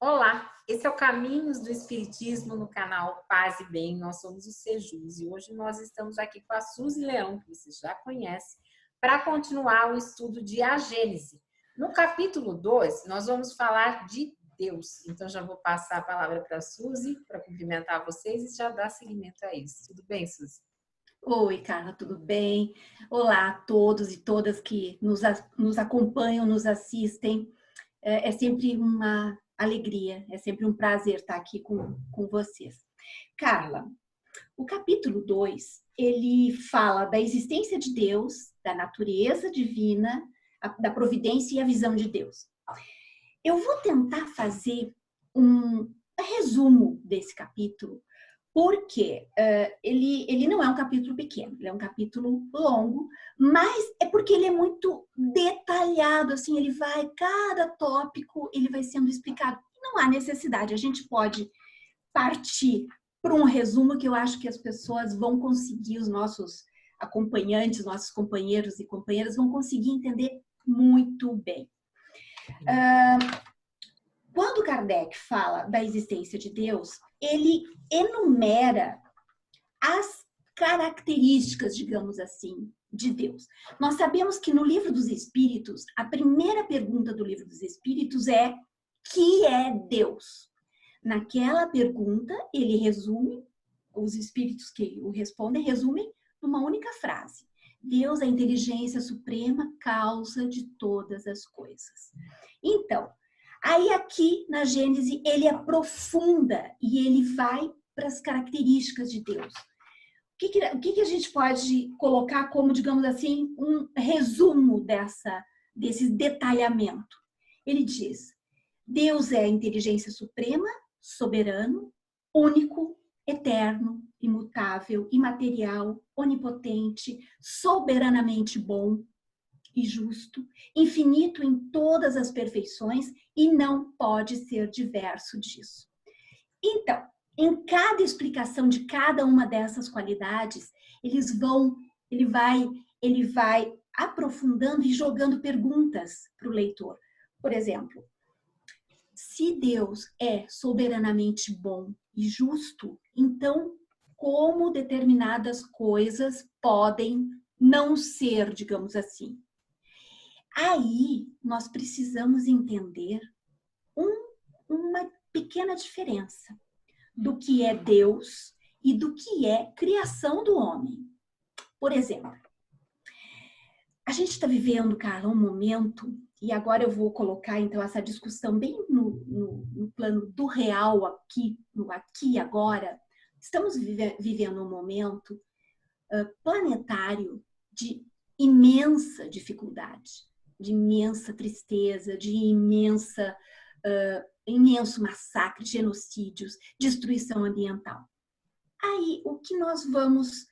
Olá, esse é o Caminhos do Espiritismo no canal Paz e Bem. Nós somos o Sejus e hoje nós estamos aqui com a Suzy Leão, que você já conhece, para continuar o estudo de A Gênese. No capítulo 2, nós vamos falar de Deus. Então, já vou passar a palavra para a Suzy para cumprimentar vocês e já dar seguimento a isso. Tudo bem, Suzy? Oi, Carla, tudo bem? Olá a todos e todas que nos acompanham, nos assistem. É sempre uma alegria, é sempre um prazer estar aqui com vocês. Carla, o capítulo 2 ele fala da existência de Deus, da natureza divina, da providência e a visão de Deus. Eu vou tentar fazer um resumo desse capítulo, porque ele não é um capítulo pequeno, ele é um capítulo longo, mas é porque ele é muito detalhado, assim, cada tópico, ele vai sendo explicado. Não há necessidade, a gente pode partir para um resumo que eu acho que as pessoas vão conseguir, os nossos acompanhantes, nossos companheiros e companheiras vão conseguir entender muito bem. Quando Kardec fala da existência de Deus, ele enumera as características, digamos assim, de Deus. Nós sabemos que no Livro dos Espíritos, a primeira pergunta do Livro dos Espíritos é: que é Deus? Naquela pergunta, ele resume, os espíritos que o respondem resumem numa única frase: Deus é a inteligência suprema, causa de todas as coisas. Então, aí aqui na Gênese ele aprofunda e ele vai para as características de Deus. O que a gente pode colocar como, digamos assim, um resumo desse detalhamento? Ele diz: Deus é a inteligência suprema, soberano, único, eterno, imutável, imaterial, onipotente, soberanamente bom e justo, infinito em todas as perfeições e não pode ser diverso disso. Então, em cada explicação de cada uma dessas qualidades, ele vai aprofundando e jogando perguntas para o leitor. Por exemplo, se Deus é soberanamente bom e justo, então como determinadas coisas podem não ser, digamos assim? Aí nós precisamos entender uma pequena diferença do que é Deus e do que é criação do homem. Por exemplo, a gente está vivendo, Carla, um momento, e agora eu vou colocar então essa discussão bem no plano do real aqui, no aqui e agora. Estamos vivendo um momento planetário de imensa dificuldade, de imensa tristeza, de imenso massacre, genocídios, destruição ambiental. Aí, o que nós vamos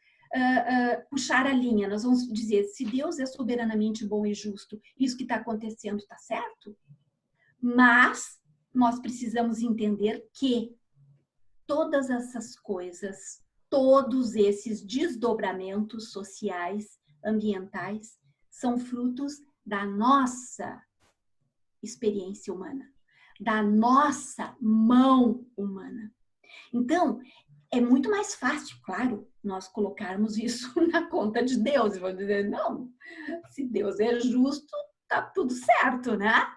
puxar a linha? Nós vamos dizer, se Deus é soberanamente bom e justo, isso que está acontecendo está certo? Mas nós precisamos entender que todas essas coisas, todos esses desdobramentos sociais, ambientais, são frutos da nossa experiência humana, da nossa mão humana. Então, é muito mais fácil, claro, nós colocarmos isso na conta de Deus e vamos dizer, não, se Deus é justo, tá tudo certo, né?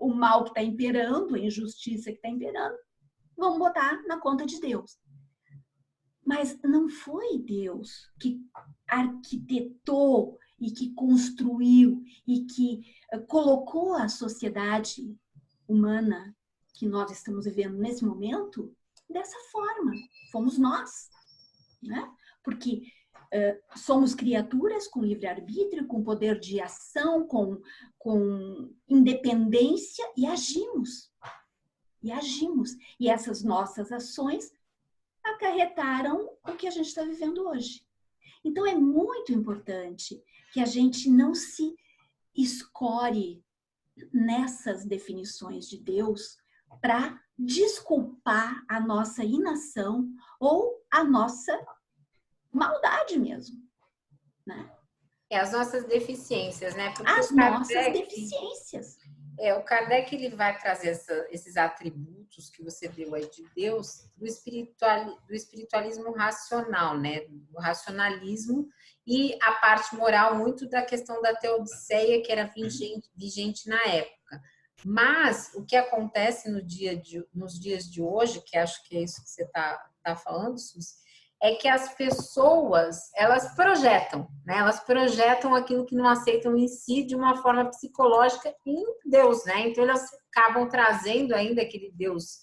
O mal que está imperando, a injustiça que está imperando, vamos botar na conta de Deus. Mas não foi Deus que arquitetou e que construiu e que colocou a sociedade humana que nós estamos vivendo nesse momento dessa forma. Fomos nós, né? Porque somos criaturas com livre-arbítrio, com poder de ação, com independência e agimos. E essas nossas ações acarretaram o que a gente está vivendo hoje. Então, é muito importante que a gente não se escore nessas definições de Deus para desculpar a nossa inação ou a nossa maldade mesmo, né? As nossas deficiências, né? Porque As o nossas Kardec, deficiências. O Kardec ele vai trazer esses atributos que você deu aí de Deus do espiritualismo racional, né? Do racionalismo e a parte moral muito da questão da teodiceia que era vigente na época. Mas o que acontece nos dias de hoje, que acho que é isso que você tá falando, Suzy, é que as pessoas, elas projetam, né? Elas projetam aquilo que não aceitam em si de uma forma psicológica em Deus, né? Então, elas acabam trazendo ainda aquele Deus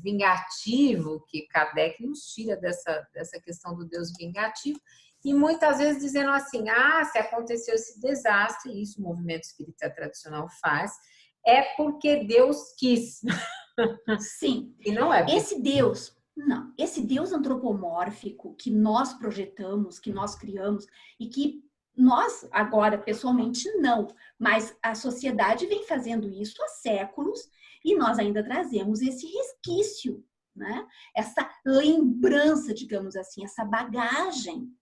vingativo, que Kardec nos tira dessa questão do Deus vingativo, e muitas vezes dizendo assim, se aconteceu esse desastre, e isso o movimento espírita tradicional faz, é porque Deus quis. Sim. E não é. Esse Deus... Não, esse Deus antropomórfico que nós projetamos, que nós criamos e que nós agora pessoalmente não, mas a sociedade vem fazendo isso há séculos e nós ainda trazemos esse resquício, né? Essa lembrança, digamos assim, essa bagagem,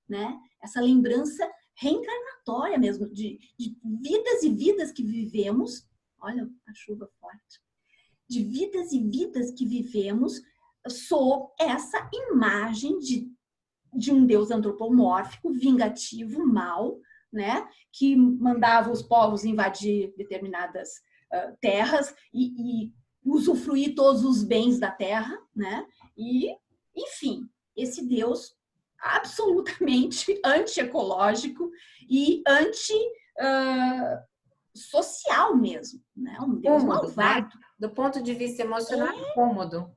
né? Essa lembrança reencarnatória mesmo de vidas e vidas que vivemos. Olha a chuva forte. De vidas e vidas que vivemos sob essa imagem de um Deus antropomórfico, vingativo, mau, né? Que mandava os povos invadir determinadas terras e usufruir todos os bens da terra, né? E, enfim, esse Deus absolutamente antiecológico e social mesmo, né? Um Deus malvado. Né? Do ponto de vista emocional, cômodo.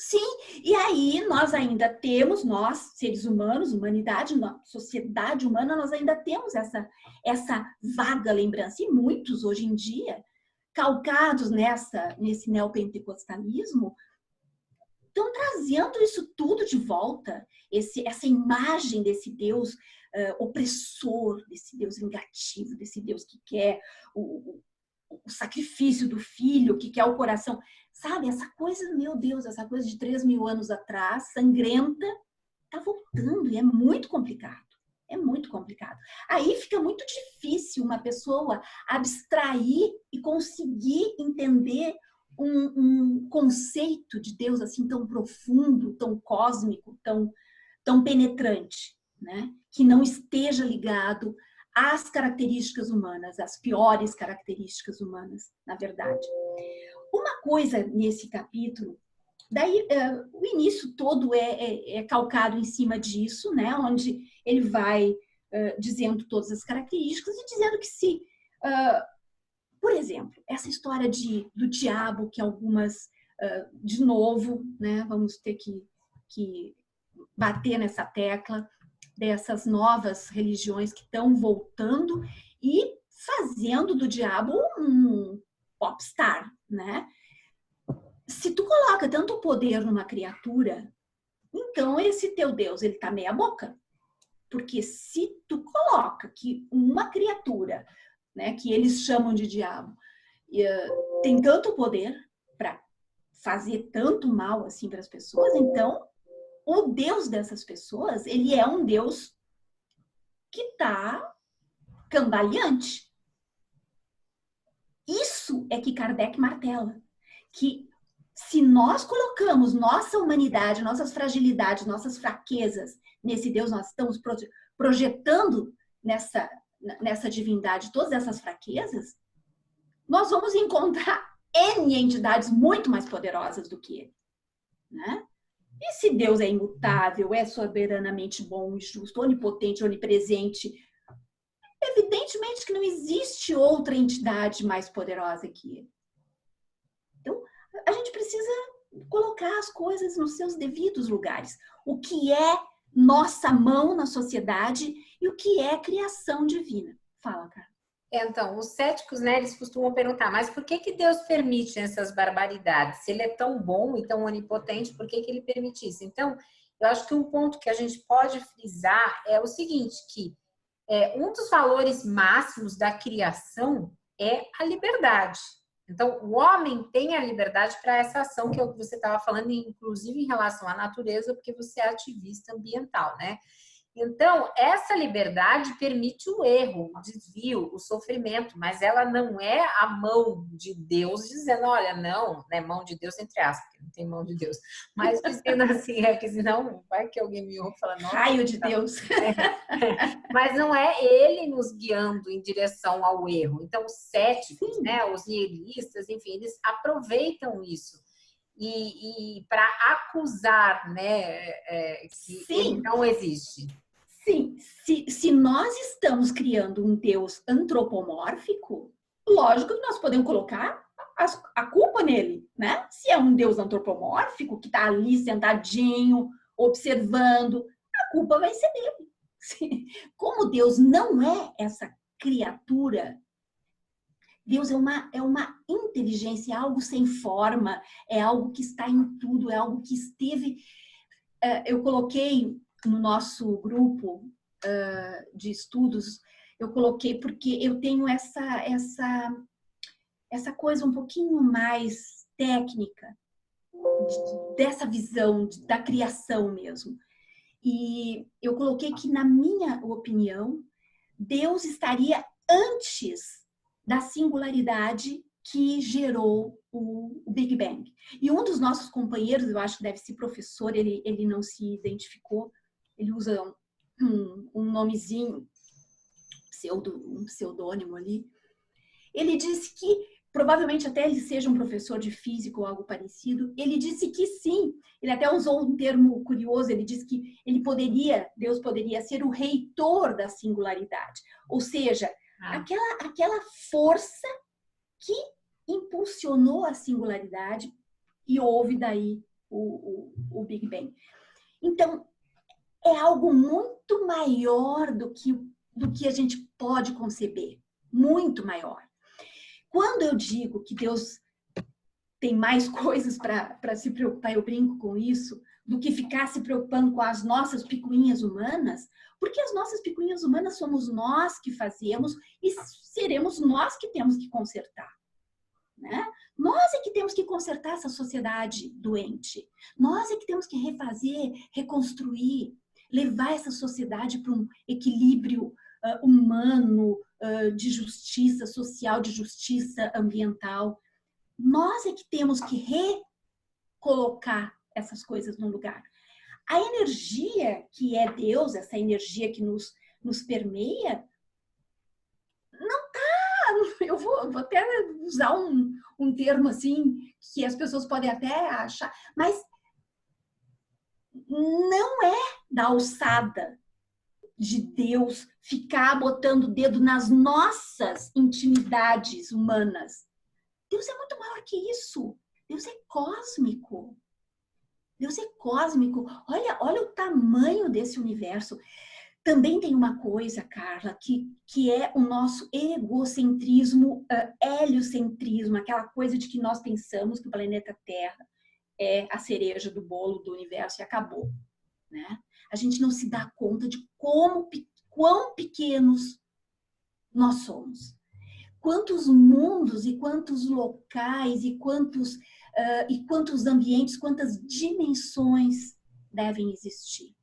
Sim, e aí nós ainda temos, nós, seres humanos, humanidade, sociedade humana, nós ainda temos essa vaga lembrança. E muitos, hoje em dia, calcados nesse neopentecostalismo, estão trazendo isso tudo de volta, essa imagem desse Deus opressor, desse Deus vingativo, desse Deus que quer o sacrifício do filho, que quer o coração. Sabe, essa coisa, meu Deus, essa coisa de 3.000 anos atrás, sangrenta, tá voltando e é muito complicado. É muito complicado. Aí fica muito difícil uma pessoa abstrair e conseguir entender um conceito de Deus assim tão profundo, tão cósmico, tão penetrante, né? Que não esteja ligado às características humanas, às piores características humanas, na verdade. Uma coisa nesse capítulo, daí o início todo é calcado em cima disso, né? Onde ele vai dizendo todas as características e dizendo que por exemplo, essa história do diabo, que algumas, de novo, né? Vamos ter que bater nessa tecla dessas novas religiões que estão voltando e fazendo do diabo um popstar, né? Se tu coloca tanto poder numa criatura, então esse teu Deus, ele tá meia boca. Porque se tu coloca que uma criatura, né, que eles chamam de diabo, tem tanto poder para fazer tanto mal assim para as pessoas, então o Deus dessas pessoas, ele é um Deus que tá cambaleante. Isso é que Kardec martela, que se nós colocamos nossa humanidade, nossas fragilidades, nossas fraquezas nesse Deus, nós estamos projetando nessa divindade todas essas fraquezas, nós vamos encontrar N entidades muito mais poderosas do que ele, né? E se Deus é imutável, é soberanamente bom e justo, onipotente, onipresente, evidentemente que não existe outra entidade mais poderosa que ele. Então, a gente precisa colocar as coisas nos seus devidos lugares. O que é nossa mão na sociedade e o que é criação divina. Fala, cara. Então, os céticos, né, eles costumam perguntar, mas por que Deus permite essas barbaridades? Se ele é tão bom e tão onipotente, por que ele permite isso? Então, eu acho que um ponto que a gente pode frisar é o seguinte, que um dos valores máximos da criação é a liberdade. Então, o homem tem a liberdade para essa ação que você estava falando, inclusive em relação à natureza, porque você é ativista ambiental, né? Então, essa liberdade permite o erro, o desvio, o sofrimento, mas ela não é a mão de Deus dizendo, olha, não, né, mão de Deus entre aspas, porque não tem mão de Deus, mas dizendo assim, é que senão vai que alguém me ouve e fala, nossa, raio de Deus. mas não é ele nos guiando em direção ao erro. Então, os céticos, Sim. né, os nihilistas, enfim, eles aproveitam isso. E para acusar, né, que ele Sim. não existe. Sim, se nós estamos criando um Deus antropomórfico, lógico que nós podemos colocar a culpa nele, né? Se é um Deus antropomórfico que está ali sentadinho, observando, a culpa vai ser dele. Como Deus não é essa criatura, Deus é uma inteligência, é algo sem forma, é algo que está em tudo, é algo que esteve. Eu coloquei no nosso grupo de estudos, eu coloquei porque eu tenho essa coisa um pouquinho mais técnica dessa visão da criação mesmo. E eu coloquei que, na minha opinião, Deus estaria antes da singularidade que gerou o Big Bang. E um dos nossos companheiros, eu acho que deve ser professor, ele não se identificou, ele usa um nomezinho, um pseudônimo ali. Ele disse que, provavelmente até ele seja um professor de física ou algo parecido, ele disse que sim, ele até usou um termo curioso, ele disse que Deus poderia ser o reitor da singularidade, ou seja, aquela força que impulsionou a singularidade e houve daí o Big Bang. Então, é algo muito maior do que a gente pode conceber, muito maior. Quando eu digo que Deus tem mais coisas para se preocupar, eu brinco com isso, do que ficar se preocupando com as nossas picuinhas humanas, porque as nossas picuinhas humanas somos nós que fazemos e seremos nós que temos que consertar. Né? Nós é que temos que consertar essa sociedade doente. Nós é que temos que refazer, reconstruir, levar essa sociedade para um equilíbrio humano, de justiça social, de justiça ambiental. Nós é que temos que recolocar essas coisas no lugar. A energia que é Deus, essa energia que nos permeia, eu vou até usar um termo assim, que as pessoas podem até achar, mas não é da alçada de Deus ficar botando o dedo nas nossas intimidades humanas. Deus é muito maior que isso. Deus é cósmico. Deus é cósmico. Olha o tamanho desse universo. Também tem uma coisa, Carla, que é o nosso egocentrismo, heliocentrismo, aquela coisa de que nós pensamos que o planeta Terra é a cereja do bolo do universo e acabou. Né? A gente não se dá conta de quão pequenos nós somos. Quantos mundos e quantos locais e quantos ambientes, quantas dimensões devem existir.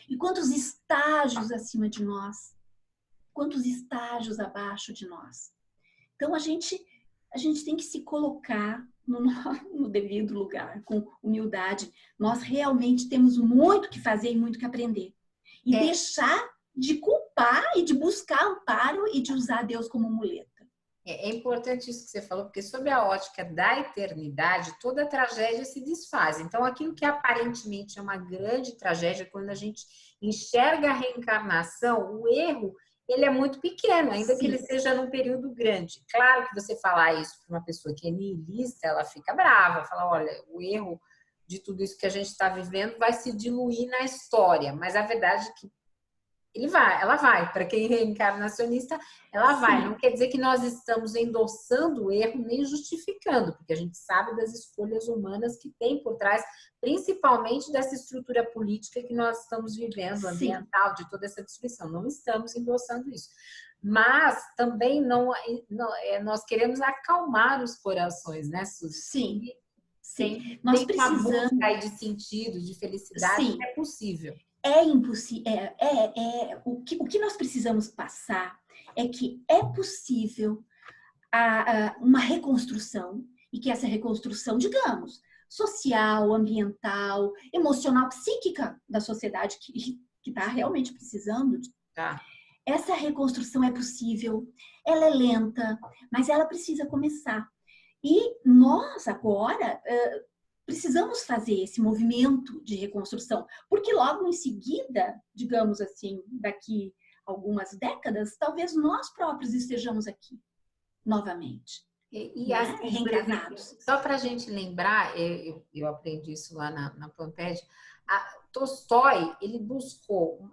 E quantos estágios acima de nós, quantos estágios abaixo de nós. Então, a gente tem que se colocar no devido lugar, com humildade. Nós realmente temos muito que fazer e muito que aprender. E deixar de culpar e de buscar amparo e de usar Deus como muleta. É importante isso que você falou, porque sob a ótica da eternidade, toda tragédia se desfaz. Então, aquilo que aparentemente é uma grande tragédia, quando a gente enxerga a reencarnação, o erro, ele é muito pequeno, ainda Sim. que ele seja num período grande. Claro que você falar isso para uma pessoa que é nihilista, ela fica brava, fala, olha, o erro de tudo isso que a gente está vivendo vai se diluir na história. Mas a verdade é que ela vai. Para quem é reencarnacionista, ela vai. Sim. Não quer dizer que nós estamos endossando o erro nem justificando, porque a gente sabe das escolhas humanas que tem por trás, principalmente dessa estrutura política que nós estamos vivendo, ambiental, de toda essa destruição. Não estamos endossando isso. Mas também nós queremos acalmar os corações, né, Suzy? Sim. Sim. Nós precisamos uma busca aí de sentido, de felicidade, Sim. é possível. é impossível, o que nós precisamos passar é que é possível uma reconstrução, e que essa reconstrução, digamos, social, ambiental, emocional, psíquica da sociedade que está realmente precisando. Tá. Essa reconstrução é possível, ela é lenta, mas ela precisa começar. E nós agora precisamos fazer esse movimento de reconstrução, porque logo em seguida, digamos assim, daqui algumas décadas, talvez nós próprios estejamos aqui novamente. E Né? assim, Reencarnados. Só para a gente lembrar, eu aprendi isso lá na Pampédia, Tolstói,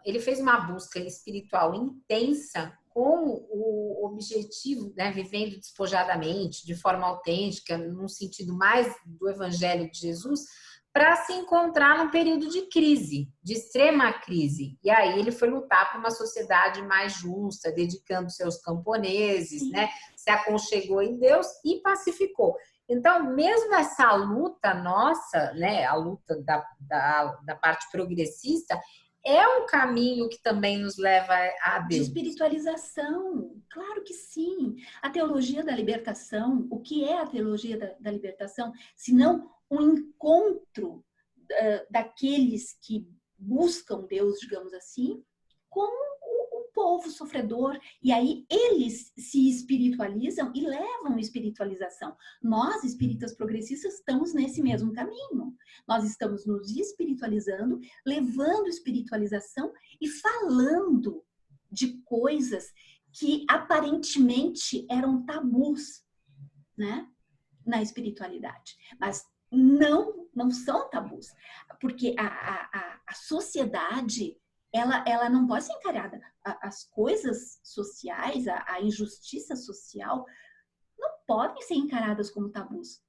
ele fez uma busca espiritual intensa com o objetivo, né, vivendo despojadamente, de forma autêntica, num sentido mais do Evangelho de Jesus, para se encontrar num período de crise, de extrema crise. E aí ele foi lutar por uma sociedade mais justa, dedicando-se aos camponeses, né? Se aconchegou em Deus e pacificou. Então, mesmo essa luta nossa, né, a luta da parte progressista, é um caminho que também nos leva a Deus. De espiritualização, claro que sim. A teologia da libertação, o que é a teologia da libertação? Se não um encontro daqueles que buscam Deus, digamos assim, com o povo sofredor. E aí eles se espiritualizam e levam espiritualização. Nós, espíritas progressistas, estamos nesse mesmo caminho. Nós estamos nos espiritualizando, levando espiritualização e falando de coisas que aparentemente eram tabus, né, na espiritualidade. Mas não são tabus, porque a sociedade, ela não pode ser encarada. As coisas sociais, a injustiça social, não podem ser encaradas como tabus.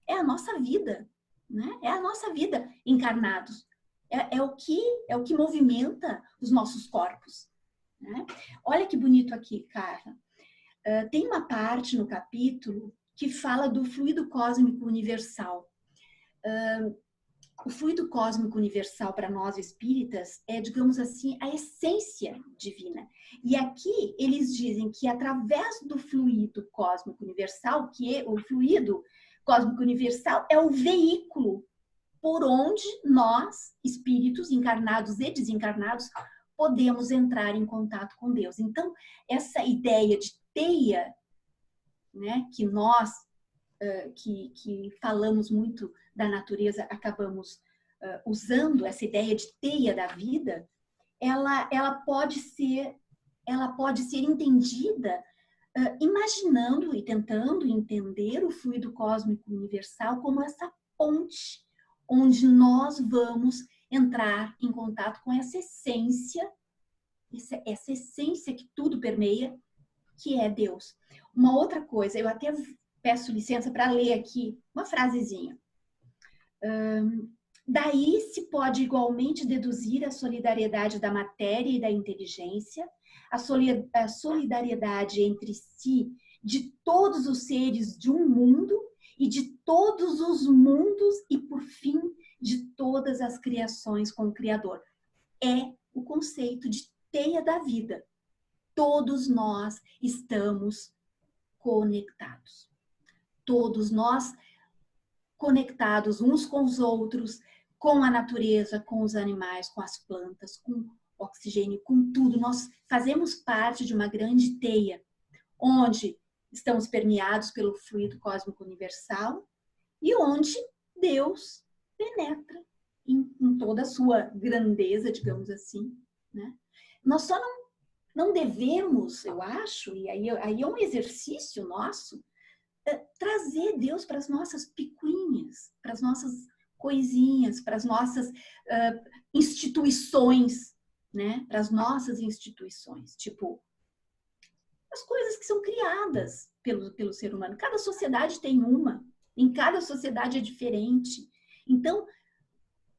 É a nossa vida, né? É a nossa vida encarnados. É o que movimenta os nossos corpos, né? Olha que bonito aqui, Carla. Tem uma parte no capítulo que fala do fluido cósmico universal. O fluido cósmico universal para nós espíritas é, digamos assim, a essência divina. E aqui eles dizem que através do fluido cósmico universal, que é o fluido cósmico universal é o veículo por onde nós, espíritos encarnados e desencarnados, podemos entrar em contato com Deus. Então, essa ideia de teia, né, que nós que falamos muito da natureza, acabamos usando essa ideia de teia da vida, ela pode ser entendida imaginando e tentando entender o fluido cósmico universal como essa ponte onde nós vamos entrar em contato com essa essência que tudo permeia, que é Deus. Uma outra coisa, eu até peço licença para ler aqui uma frasezinha. Daí se pode igualmente deduzir a solidariedade da matéria e da inteligência, a solidariedade entre si de todos os seres de um mundo e de todos os mundos e, por fim, de todas as criações com o Criador. É o conceito de teia da vida. Todos nós estamos conectados. Todos nós conectados uns com os outros, com a natureza, com os animais, com as plantas, com oxigênio, com tudo. Nós fazemos parte de uma grande teia, onde estamos permeados pelo fluido cósmico universal e onde Deus penetra em toda a sua grandeza, digamos assim, né? Nós só não devemos, eu acho, e aí é um exercício nosso, trazer Deus para as nossas picuinhas, para as nossas coisinhas, para as nossas instituições, né? Para as nossas instituições, tipo as coisas que são criadas pelo ser humano. Cada sociedade tem uma, em cada sociedade é diferente. Então,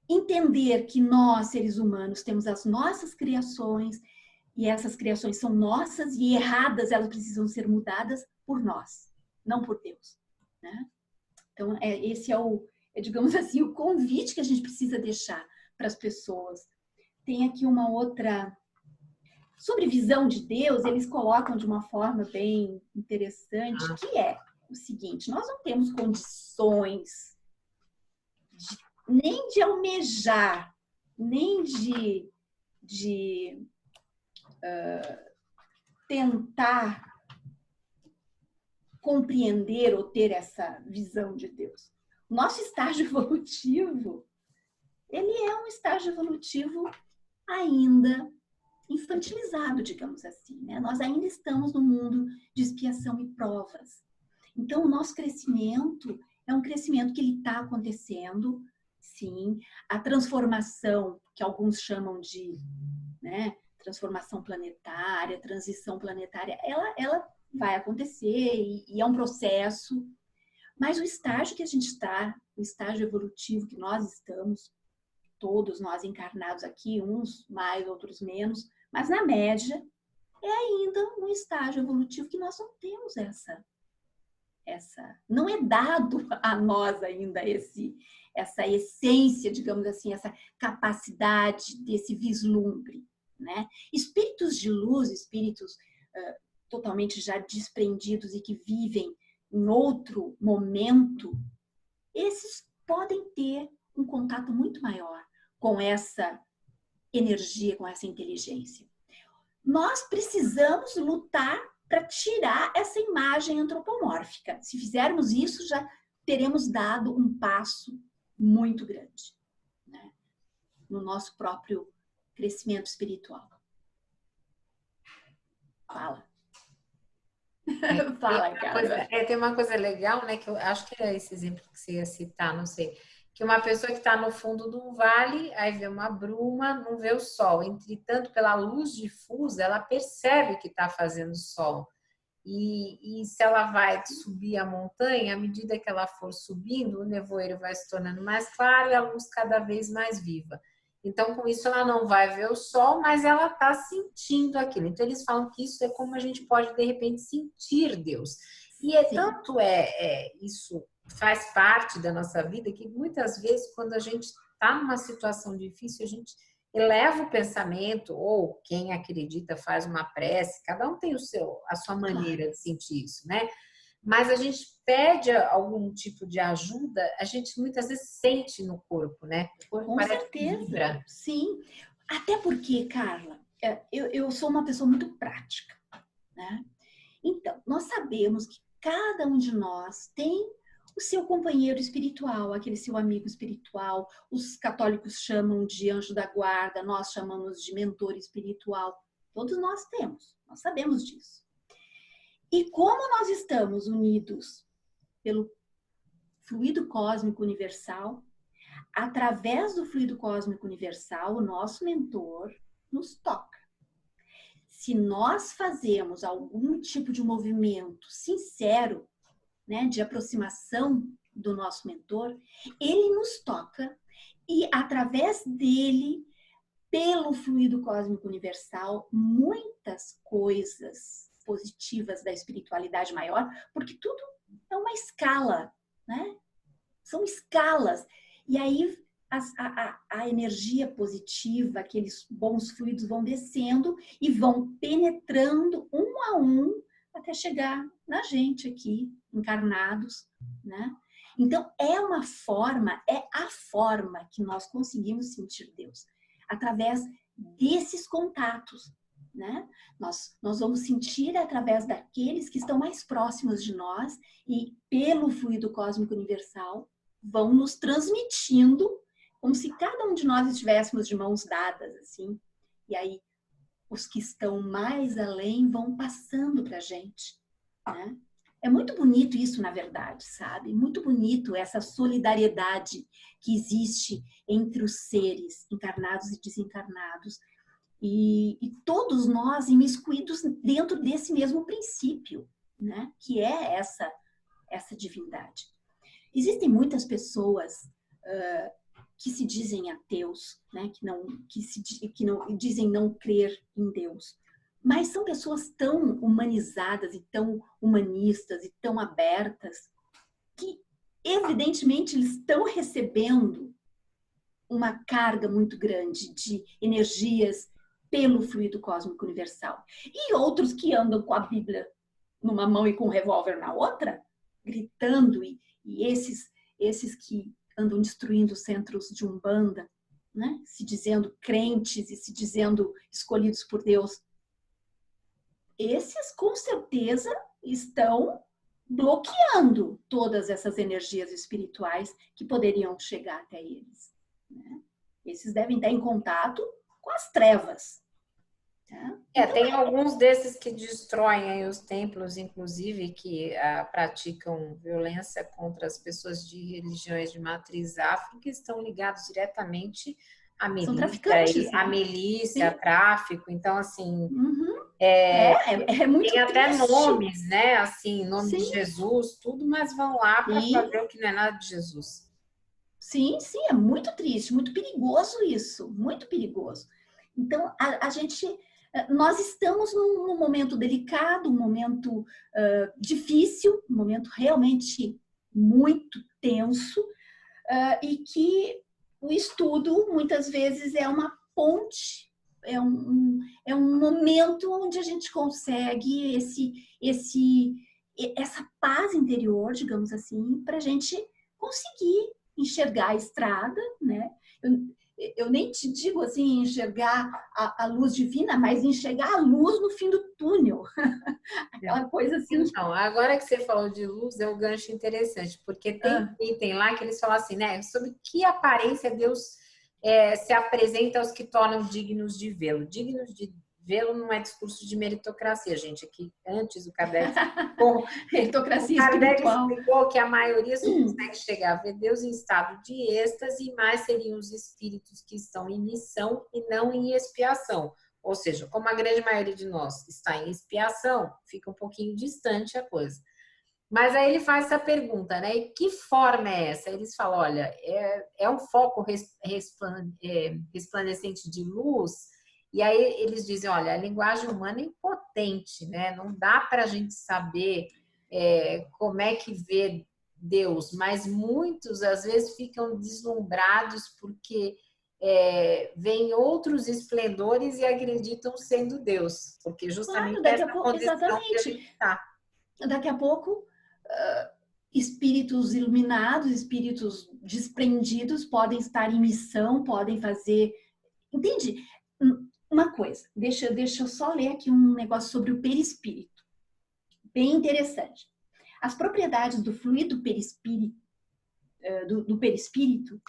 entender que nós, seres humanos, temos as nossas criações e essas criações são nossas e erradas, elas precisam ser mudadas por nós, não por Deus, né? Então, esse digamos assim, o convite que a gente precisa deixar para as pessoas. tem aqui uma outra... Sobre visão de Deus, eles colocam de uma forma bem interessante, que é o seguinte: nós não temos condições nem de almejar, nem de tentar compreender ou ter essa visão de Deus. Nosso estágio evolutivo, ele é um estágio evolutivo ainda infantilizado, digamos assim, né? Nós ainda estamos no mundo de expiação e provas. Então, o nosso crescimento é um crescimento que ele está acontecendo, sim. A transformação, que alguns chamam de, né, transformação planetária, transição planetária, ela vai acontecer e é um processo. Mas o estágio que a gente está, o estágio evolutivo que nós estamos, todos nós encarnados aqui, uns mais, outros menos, mas na média é ainda um estágio evolutivo que nós não temos não é dado a nós ainda essa essência, digamos assim, essa capacidade desse vislumbre, né? Espíritos de luz, espíritos totalmente já desprendidos e que vivem em outro momento, esses podem ter um contato muito maior com essa energia, com essa inteligência. Nós precisamos lutar para tirar essa imagem antropomórfica. Se fizermos isso, já teremos dado um passo muito grande, né, no nosso próprio crescimento espiritual. Fala. Fala, cara. Tem uma coisa legal, né, que eu acho que era esse exemplo que você ia citar, não sei. Que uma pessoa que está no fundo de um vale, aí vê uma bruma, não vê o sol. Entretanto, pela luz difusa, ela percebe que está fazendo sol. E se ela vai subir a montanha, à medida que ela for subindo, o nevoeiro vai se tornando mais claro e a luz cada vez mais viva. Então, com isso, ela não vai ver o sol, mas ela está sentindo aquilo. Então, eles falam que isso é como a gente pode, de repente, sentir Deus. E tanto isso faz parte da nossa vida que muitas vezes, quando a gente está numa situação difícil, a gente eleva o pensamento, ou quem acredita faz uma prece, cada um tem a sua maneira de sentir isso, né? Mas a gente pede algum tipo de ajuda, a gente muitas vezes sente no corpo, né? O corpo com certeza, sim. Até porque, Carla, eu sou uma pessoa muito prática, né? Então, nós sabemos que cada um de nós tem o seu companheiro espiritual, aquele seu amigo espiritual. Os católicos chamam de anjo da guarda, nós chamamos de mentor espiritual. Todos nós temos, nós sabemos disso. E como nós estamos unidos pelo fluido cósmico universal, através do fluido cósmico universal, o nosso mentor nos toca. Se nós fazemos algum tipo de movimento sincero, né, de aproximação do nosso mentor, ele nos toca e, através dele, pelo fluido cósmico universal, muitas coisas positivas da espiritualidade maior, porque tudo é uma escala, né? São escalas. E aí a energia positiva, aqueles bons fluidos vão descendo e vão penetrando um a um até chegar na gente aqui, encarnados, né? Então, é a forma que nós conseguimos sentir Deus, através desses contatos, né? Nós vamos sentir através daqueles que estão mais próximos de nós e, pelo fluido cósmico universal, vão nos transmitindo como se cada um de nós estivéssemos de mãos dadas, assim. E aí, os que estão mais além vão passando para a gente, né? É muito bonito isso, na verdade, sabe? Muito bonito essa solidariedade que existe entre os seres encarnados e desencarnados. E todos nós imiscuídos dentro desse mesmo princípio, né? Que é essa divindade. Existem muitas pessoas que se dizem ateus, né? que não dizem não crer em Deus. Mas são pessoas tão humanizadas e tão humanistas e tão abertas que, evidentemente, eles estão recebendo uma carga muito grande de energias pelo fluido cósmico universal. E outros que andam com a Bíblia numa mão e com o revólver na outra, gritando, e esses que andam destruindo os centros de Umbanda, né? Se dizendo crentes e se dizendo escolhidos por Deus. Esses, com certeza, estão bloqueando todas essas energias espirituais que poderiam chegar até eles, né? Esses devem estar em contato com as trevas. Tá? Tem alguns desses que destroem aí os templos, inclusive, que praticam violência contra as pessoas de religiões de matriz afro, que estão ligados diretamente à milícia, são traficantes, né? à milícia, a tráfico. Então, assim, é muito tem até triste. Nomes, né? Assim, nome Sim. de Jesus, tudo, mas vão lá para fazer o que não é nada de Jesus. Sim, é muito triste, muito perigoso isso, muito perigoso. Então, nós estamos num momento delicado, um momento difícil, um momento realmente muito tenso, e que o estudo, muitas vezes, é uma ponte, é um momento onde a gente consegue essa paz interior, digamos assim, para a gente conseguir enxergar a estrada, né? Eu nem te digo assim, enxergar a luz divina, mas enxergar a luz no fim do túnel. Aquela coisa assim. Então, agora que você falou de luz, é um gancho interessante, porque tem item lá que eles falam assim, né? Sobre que aparência Deus se apresenta aos que tornam dignos de vê-lo. Dignos de vê-lo não é discurso de meritocracia, gente. Aqui, antes, o Kardec meritocracia espiritual. explicou que a maioria só consegue chegar a ver Deus em estado de êxtase, e mais seriam os espíritos que estão em missão e não em expiação. Ou seja, como a grande maioria de nós está em expiação, fica um pouquinho distante a coisa. Mas aí ele faz essa pergunta, né? E que forma é essa? Eles falam, olha, é um foco resplandecente de luz. E aí eles dizem, olha, a linguagem humana é impotente, né? Não dá para a gente saber como é que vê Deus, mas muitos às vezes ficam deslumbrados porque veem outros esplendores e acreditam sendo Deus, porque justamente essa condição que a gente está. Daqui a pouco, espíritos iluminados, espíritos desprendidos podem estar em missão, podem fazer... Entende? Uma coisa, deixa eu só ler aqui um negócio sobre o perispírito. Bem interessante. As propriedades do fluido perispírito, do perispírito,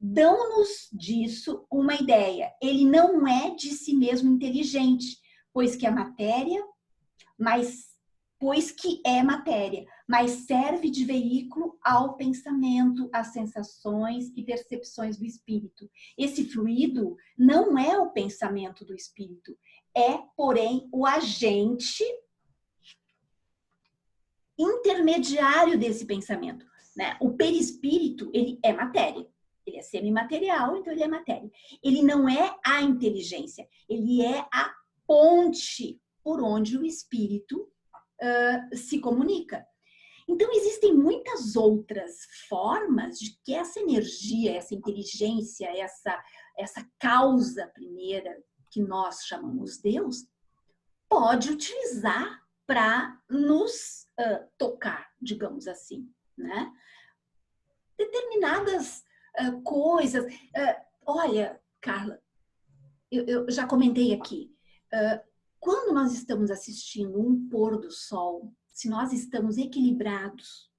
dão-nos disso uma ideia. Ele não é de si mesmo inteligente, pois que é matéria, mas serve de veículo ao pensamento, às sensações e percepções do espírito. Esse fluido não é o pensamento do espírito, é, porém, o agente intermediário desse pensamento, né? O perispírito, ele é matéria. Ele é semimaterial, então ele é matéria. Ele não é a inteligência, ele é a ponte por onde o espírito se comunica. Então, existem muitas outras formas de que essa energia, essa inteligência, essa causa primeira, que nós chamamos Deus, pode utilizar para nos tocar, digamos assim, né? Determinadas coisas. Olha, Carla, eu já comentei aqui, quando nós estamos assistindo um pôr do sol, se nós estamos equilibrados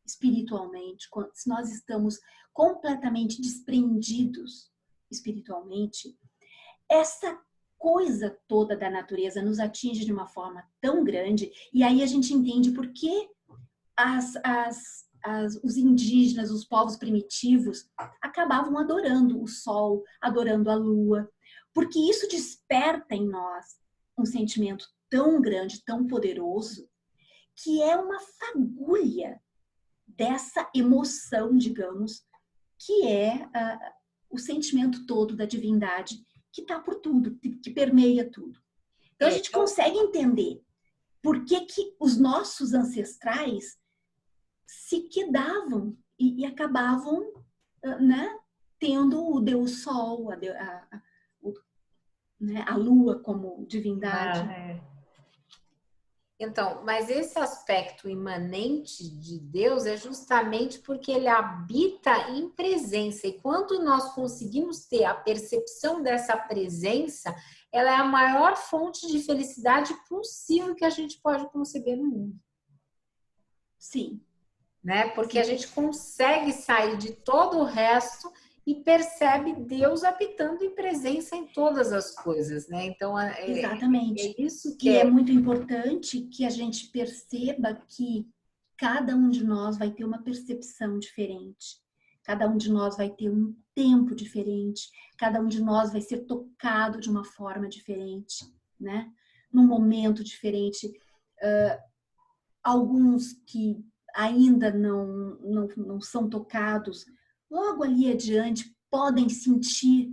espiritualmente, se nós estamos completamente desprendidos espiritualmente, essa coisa toda da natureza nos atinge de uma forma tão grande, e aí a gente entende por que os indígenas, os povos primitivos, acabavam adorando o sol, adorando a lua, porque isso desperta em nós um sentimento tão grande, tão poderoso, que é uma fagulha dessa emoção, digamos, que é o sentimento todo da divindade, que está por tudo, que permeia tudo. Então, a gente consegue entender por que os nossos ancestrais se quedavam e acabavam, né, tendo o Deus Sol, né, a Lua como divindade. Então, mas esse aspecto imanente de Deus é justamente porque ele habita em presença. E quando nós conseguimos ter a percepção dessa presença, ela é a maior fonte de felicidade possível que a gente pode conceber no mundo. Sim. Né? Porque a Sim. gente consegue sair de todo o resto e percebe Deus habitando em presença em todas as coisas, né? Então, Exatamente. é isso que E é muito importante que a gente perceba que cada um de nós vai ter uma percepção diferente. Cada um de nós vai ter um tempo diferente. Cada um de nós vai ser tocado de uma forma diferente, né? Num momento diferente. Alguns que ainda não são tocados, logo ali adiante, podem sentir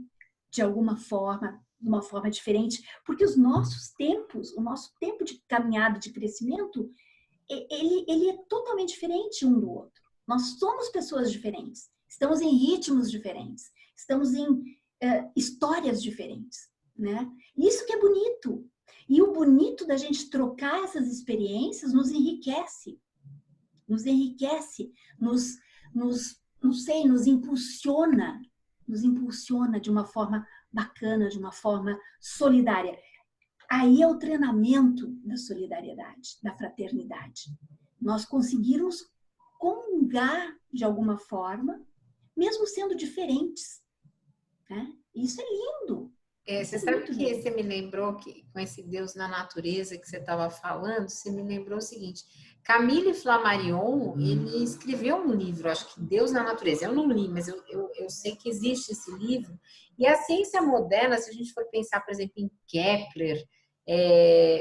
de alguma forma, de uma forma diferente, porque os nossos tempos, o nosso tempo de caminhada, de crescimento, ele é totalmente diferente um do outro. Nós somos pessoas diferentes, estamos em ritmos diferentes, estamos em histórias diferentes, né? Isso que é bonito. E o bonito da gente trocar essas experiências nos enriquece, não sei, nos impulsiona de uma forma bacana, de uma forma solidária. Aí é o treinamento da solidariedade, da fraternidade. Nós conseguirmos comungar de alguma forma, mesmo sendo diferentes, né? Isso é lindo. Você sabe que você me lembrou que com esse Deus na natureza que você estava falando, você me lembrou o seguinte: Camille Flammarion, ele escreveu um livro, acho que Deus na Natureza. Eu não li, mas eu sei que existe esse livro. E a ciência moderna, se a gente for pensar, por exemplo, em Kepler,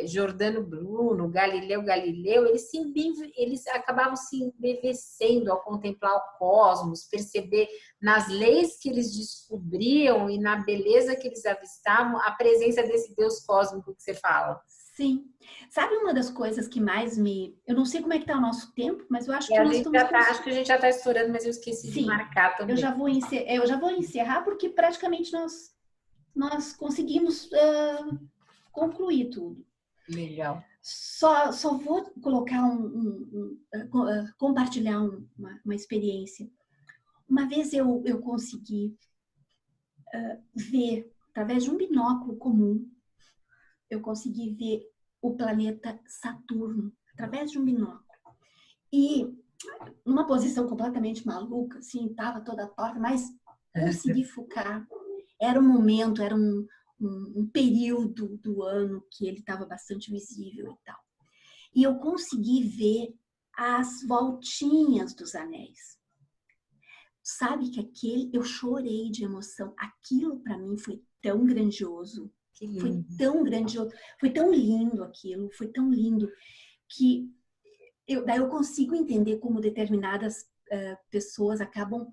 Giordano Bruno, Galileu Galileu, eles acabavam se embevecendo ao contemplar o cosmos, perceber nas leis que eles descobriam e na beleza que eles avistavam a presença desse Deus cósmico que você fala. Sim. Sabe uma das coisas que mais me... Eu não sei como é que está o nosso tempo, mas eu acho que nós estamos... Acho que a gente já está estourando, mas eu esqueci de marcar também. Eu já vou encerrar porque praticamente nós conseguimos concluir tudo. Legal. Só vou colocar compartilhar uma experiência. Uma vez eu consegui ver, através de um binóculo comum, eu consegui ver o planeta Saturno, através de um binóculo. E numa posição completamente maluca, assim, estava toda torta, mas consegui focar. Era um momento, era um período do ano que ele estava bastante visível e tal. E eu consegui ver as voltinhas dos anéis. Sabe que eu chorei de emoção. Aquilo para mim foi tão grandioso. Foi tão grandioso, foi tão lindo aquilo, foi tão lindo que daí eu consigo entender como determinadas pessoas acabam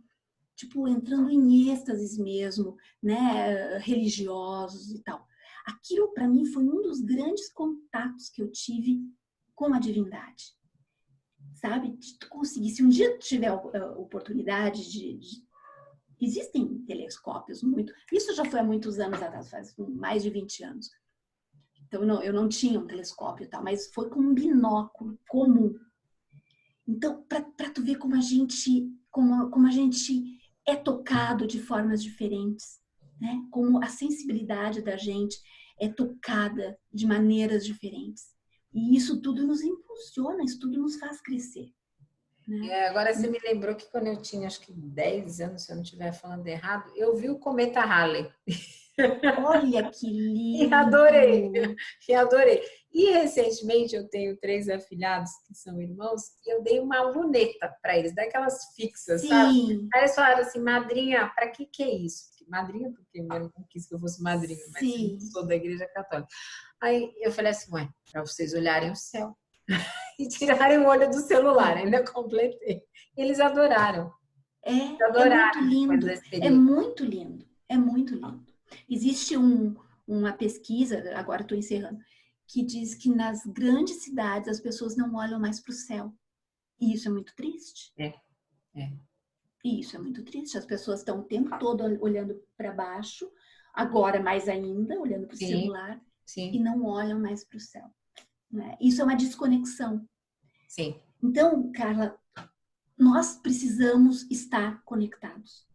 tipo entrando em êxtases mesmo, né, religiosos e tal. Aquilo para mim foi um dos grandes contatos que eu tive com a divindade, sabe? De tu conseguir, se um dia tu tiver a oportunidade existem telescópios muito, isso já foi há muitos anos atrás, faz mais de 20 anos. Então eu não tinha um telescópio e tal, mas foi com um binóculo comum. Então, para tu ver como a gente é tocado de formas diferentes, né? Como a sensibilidade da gente é tocada de maneiras diferentes. E isso tudo nos impulsiona, isso tudo nos faz crescer. Né? Agora você me lembrou que quando eu tinha acho que 10 anos, se eu não estiver falando errado, eu vi o cometa Halley. Olha que lindo! E adorei. E recentemente eu tenho 3 afilhados que são irmãos e eu dei uma luneta para eles, daquelas fixas, Sim. sabe? Aí eles falaram assim, madrinha, para que é isso? Madrinha, porque eu não quis que eu fosse madrinha, mas eu sou da igreja católica. Aí eu falei assim, ué, para vocês olharem o céu e tirarem o olho do celular, ainda completei. E eles adoraram. É muito lindo, é muito lindo, é muito lindo. Existe uma pesquisa, agora estou encerrando, que diz que nas grandes cidades as pessoas não olham mais para o céu. E isso é muito triste. E isso é muito triste. As pessoas estão o tempo todo olhando para baixo, agora mais ainda, olhando para o celular, e sim, não olham mais para o céu. Né? Isso é uma desconexão. sim. Então, Carla, nós precisamos estar conectados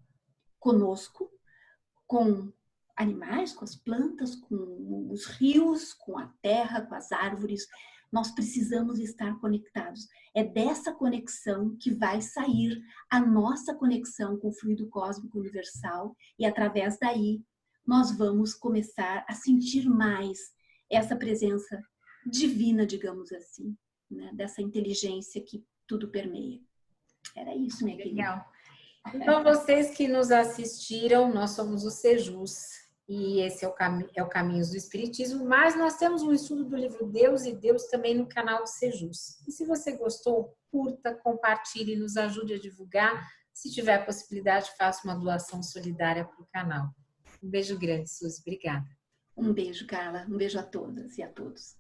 conosco, com animais, com as plantas, com os rios, com a terra, com as árvores. Nós precisamos estar conectados. É dessa conexão que vai sair a nossa conexão com o fluido cósmico universal e através daí nós vamos começar a sentir mais essa presença divina, digamos assim, né? Dessa inteligência que tudo permeia. Era isso, minha querida. Legal. Então, vocês que nos assistiram, nós somos o Sejus e esse é o Caminhos do Espiritismo, mas nós temos um estudo do livro Deus e Deus também no canal do Sejus. E se você gostou, curta, compartilhe, nos ajude a divulgar. Se tiver possibilidade, faça uma doação solidária para o canal. Um beijo grande, Suzy. Obrigada. Um beijo, Carla. Um beijo a todas e a todos.